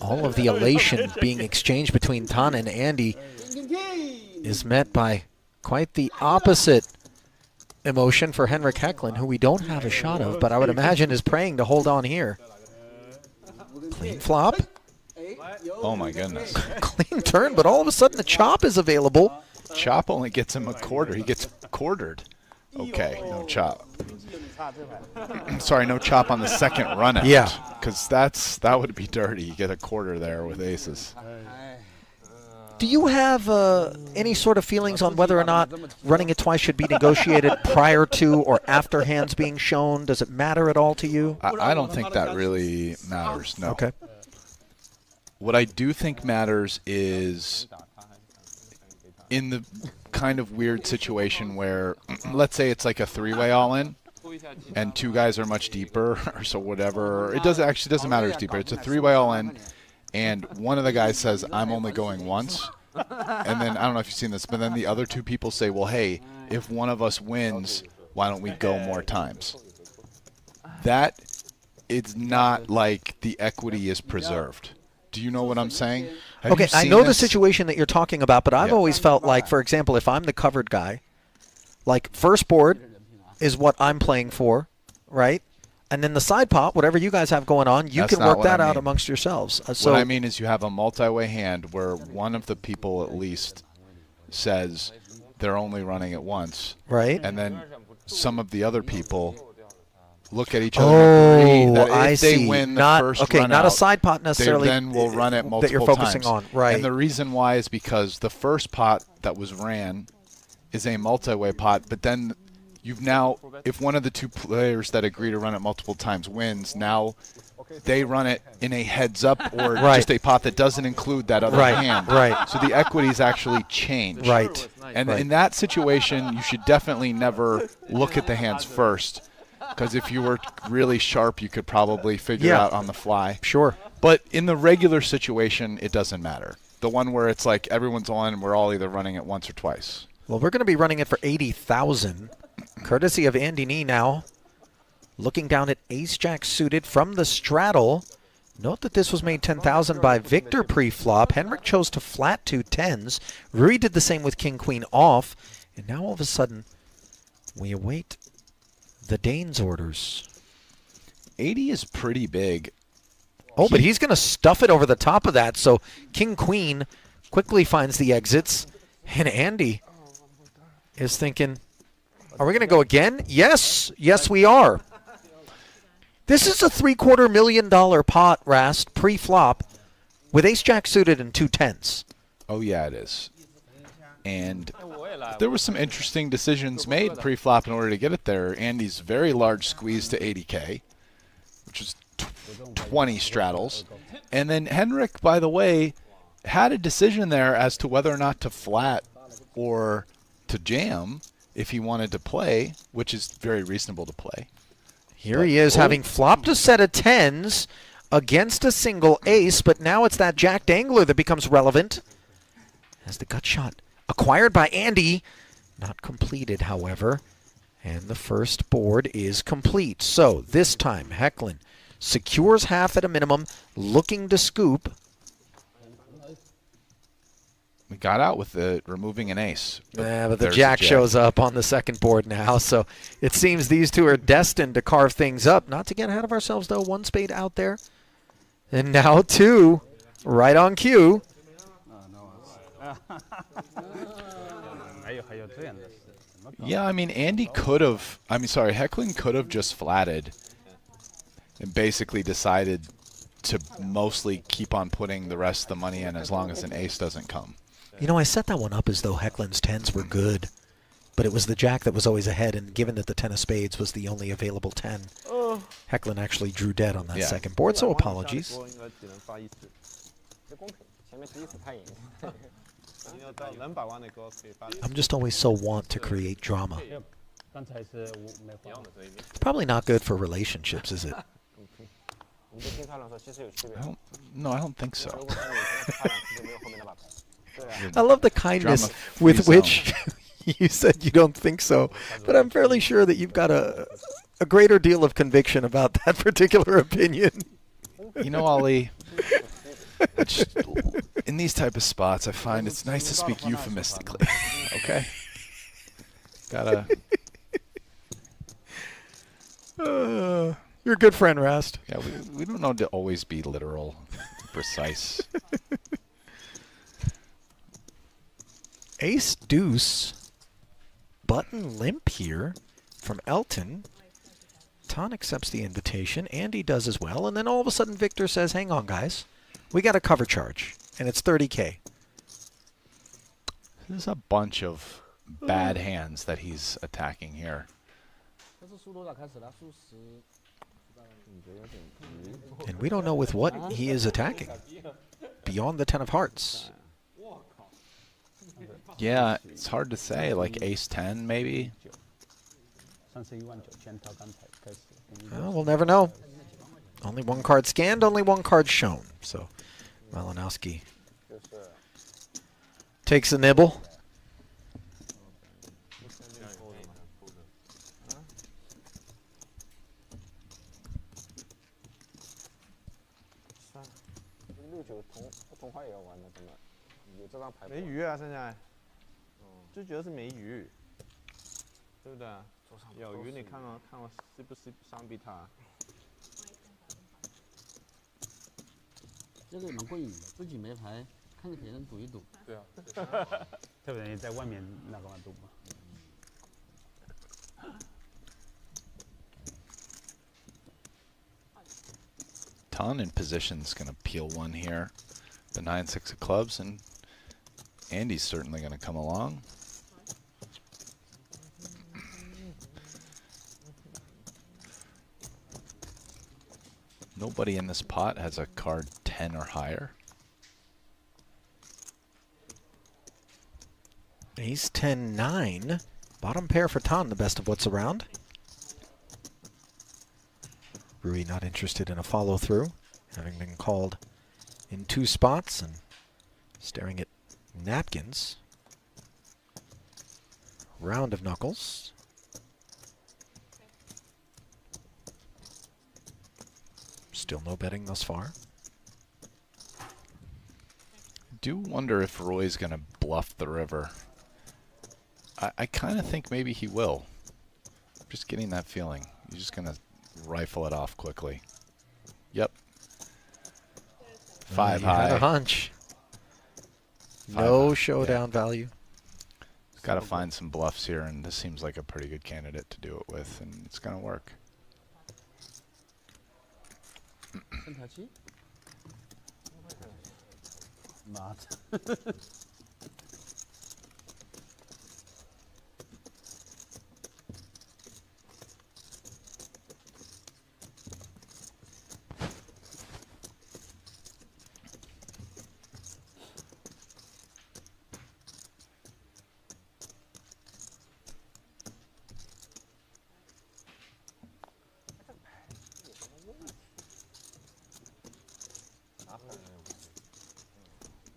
all of the elation being exchanged between Tan and Andy is met by quite the opposite emotion for Henrik Hecklin, who we don't have a shot of, but I would imagine is praying to hold on here. Clean flop. Oh my goodness. Clean turn, but all of a sudden the chop is available. Chop only gets him a quarter. He gets quartered. Okay, no chop. Sorry, no chop on the second run out. Yeah. Because that would be dirty. You get a quarter there with aces. Do you have any sort of feelings on whether or not running it twice should be negotiated prior to or after hands being shown? Does it matter at all to you? I don't think that really matters, no. Okay. What I do think matters is in the kind of weird situation where, let's say it's like a 3-way all-in, and 2 guys are much deeper, or so whatever. It doesn't matter who's deeper. It's a 3-way all-in, and one of the guys says, I'm only going once. And then, I don't know if you've seen this, but then the other 2 people say, well, hey, if one of us wins, why don't we go more times? That, it's not like the equity is preserved. Do you know what I'm saying? Have Okay, you I seen know the this? situation that you're talking about, but I've Yeah. always felt like, for example, if I'm the covered guy, like first board is what I'm playing for, right? And then the side pot, whatever you guys have going on, you That's can not work what I that out mean. amongst yourselves. So What I mean is you have a multi-way hand where one of the people at least says they're only running it once, right? and then some of the other people look at each other and agree that if I they see. win the Not, first okay, run not out, a side pot they necessarily then will run it multiple that you're focusing times. on, right? And the reason why is because the first pot that was ran is a multi-way pot, but then you've now, if one of the two players that agree to run it multiple times wins, now they run it in a heads-up or Right. just a pot that doesn't include that other Right, hand. right. So the equities actually change. Right. And Right. in that situation, you should definitely never look at the hands first, because if you were really sharp, you could probably figure Yeah. out on the fly. Sure. But in the regular situation, it doesn't matter. The one where it's like everyone's on and we're all either running it once or twice. Well, we're going to be running it for 80,000, courtesy of Andy Nee now. Looking down at ace-jack suited from the straddle. Note that this was made 10,000 by Victor pre-flop. Henrik chose to flat 2 tens. Rui did the same with king-queen off. And now all of a sudden, we await the Dane's orders. 80 is pretty big. Oh, but he's going to stuff it over the top of that. So king-queen quickly finds the exits. And Andy is thinking, are we going to go again? Yes. Yes, we are. This is a $750,000 pot, Rast, pre-flop, with ace-jack suited and 2 tens. Oh, yeah, it is. And there were some interesting decisions made pre-flop in order to get it there. Andy's very large squeeze to 80K, which is 20 straddles. And then Henrik, by the way, had a decision there as to whether or not to flat or to jam if he wanted to play, which is very reasonable to play. Here he is, having flopped a set of tens against a single ace, but now it's that jack dangler that becomes relevant. As the gut shot acquired by Andy, not completed, however, and the first board is complete. So this time, Hecklin secures half at a minimum, looking to scoop. We got out with the removing an ace. Yeah, but the there's jack a shows up on the second board now, so it seems these two are destined to carve things up. Not to get ahead of ourselves, though. 1 spade out there. And now 2, right on cue. Yeah, I mean, Andy could have, Hecklin could have just flatted and basically decided to mostly keep on putting the rest of the money in as long as an ace doesn't come. You know, I set that one up as though Hecklin's tens were good, but it was the jack that was always ahead, and given that the 10 of spades was the only available 10, Hecklin actually drew dead on that second board, so apologies. I'm just always so want to create drama. It's probably not good for relationships, is it? I don't think so. I love the kindness Drama-free with zone. which you said you don't think so, but I'm fairly sure that you've got a greater deal of conviction about that particular opinion. You know, Ali, in these type of spots, I find it's nice to speak euphemistically. Okay? Gotta... You're a good friend, Rast. Yeah, we don't know to always be literal, precise. Ace deuce, button limp here from Elton. Ton accepts the invitation. Andy does as well. And then all of a sudden Victor says, hang on, guys. We got a cover charge, and it's 30K. There's a bunch of bad hands that he's attacking here. And we don't know with what he is attacking. Beyond the 10 of hearts. Yeah, it's hard to say. Like ace 10, maybe? Well, we'll never know. Only 1 card scanned, only 1 card shown. So Malinowski takes a nibble. 有鱼，你看我是不是上比他？这个蛮过瘾的，自己没牌，看着别人赌一赌。对啊，特别容易在外面那个赌嘛。Ton in position's going to peel one here. The 9-6 of clubs, and Andy's certainly going to come along. Nobody in this pot has a card 10 or higher. Ace 10-9. Bottom pair for Ton, the best of what's around. Rui not interested in a follow-through, having been called in 2 spots and staring at napkins. Round of knuckles. Still no betting thus far. I do wonder if Roy's going to bluff the river. I kind of think maybe he will. I'm just getting that feeling. He's just going to rifle it off quickly. Yep. 5 high. Had a hunch. No showdown value. Got to find some bluffs here, and this seems like a pretty good candidate to do it with, and it's going to work. 三条七。妈的！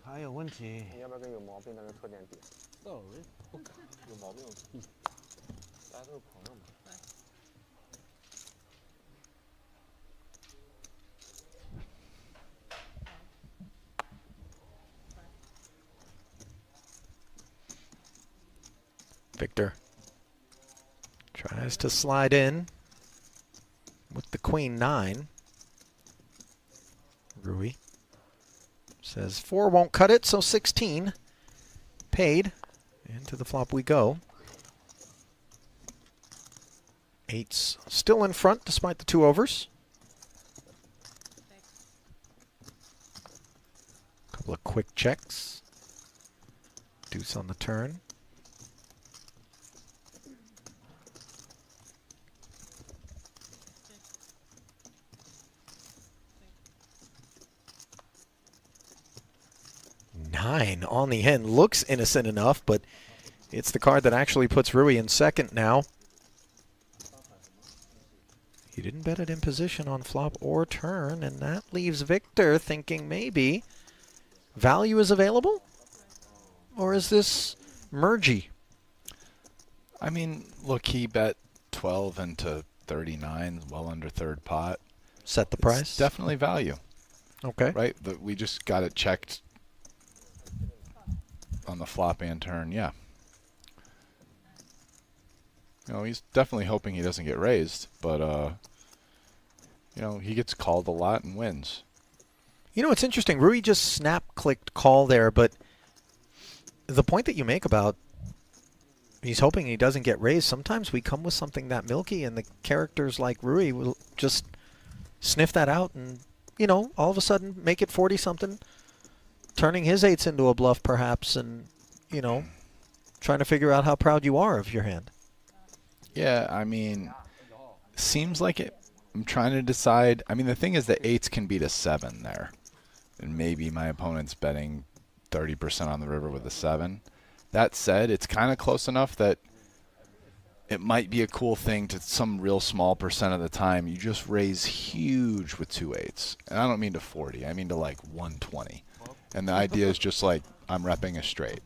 还有问题？你要不要跟有毛病的人拖点底？ Sorry， 不敢，有毛病有屁。大家都是朋友嘛。Victor tries to slide in with the Queen 9. Rui says 4 won't cut it, so 16 paid. Into the flop we go. 8's still in front despite the 2 overs. Couple of quick checks. Deuce on the turn. Nine on the end looks innocent enough, but it's the card that actually puts Rui in second now. He didn't bet it in position on flop or turn, and that leaves Victor thinking maybe value is available? Or is this mergy? I mean, look, he bet 12 into 39, well under third pot. Set the price? It's definitely value. Okay. Right? We just got it checked on the flop and turn, yeah. You know, he's definitely hoping he doesn't get raised, but, you know, he gets called a lot and wins. You know, it's interesting. Rui just snap-clicked call there, but the point that you make about he's hoping he doesn't get raised, sometimes we come with something that milky, and the characters like Rui will just sniff that out and, you know, all of a sudden make it 40-something, turning his 8s into a bluff perhaps, and, you know, trying to figure out how proud you are of your hand. Yeah, I mean, seems like it. I'm trying to decide. I mean, the thing is that 8s can beat a 7 there. And maybe my opponent's betting 30% on the river with a 7. That said, it's kind of close enough that it might be a cool thing to some real small percent of the time. You just raise huge with 2 8s. And I don't mean to 40. I mean to like 120. And the idea is just like I'm repping a straight.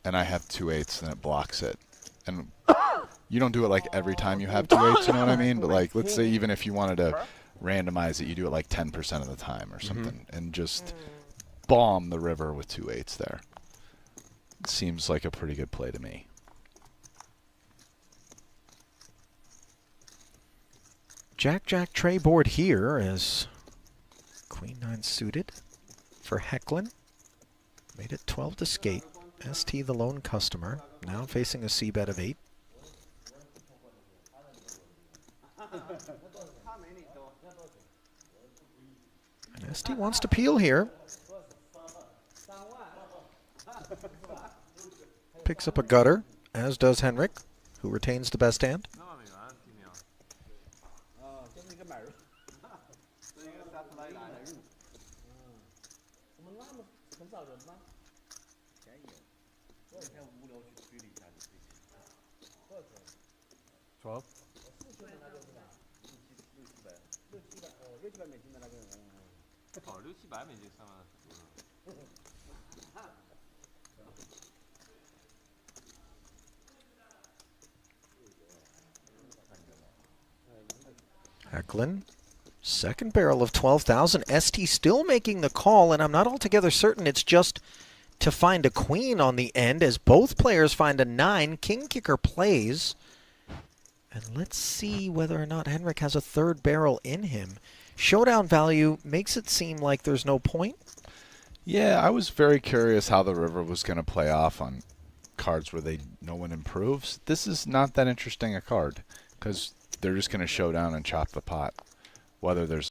And I have 2 8s and it blocks it. And you don't do it like every time you have 2 8s, you know what I mean? But like, let's say even if you wanted to randomize it, you do it like 10% of the time or something, and just bomb the river with 2 8s there. It seems like a pretty good play to me. Jack tray board here as Queen 9 suited for Hecklin. Made it 12 to skate. ST the lone customer. Now facing a c-bet of 8. And ST wants to peel here. Picks up a gutter, as does Henrik, who retains the best hand. Hecklin, second barrel of 12,000. ST still making the call, and I'm not altogether certain it's just to find a queen on the end as both players find a 9. King kicker plays. And let's see whether or not Henrik has a third barrel in him. Showdown value makes it seem like there's no point. Yeah, I was very curious how the river was going to play off on cards where no one improves. This is not that interesting a card because they're just going to show down and chop the pot, whether there's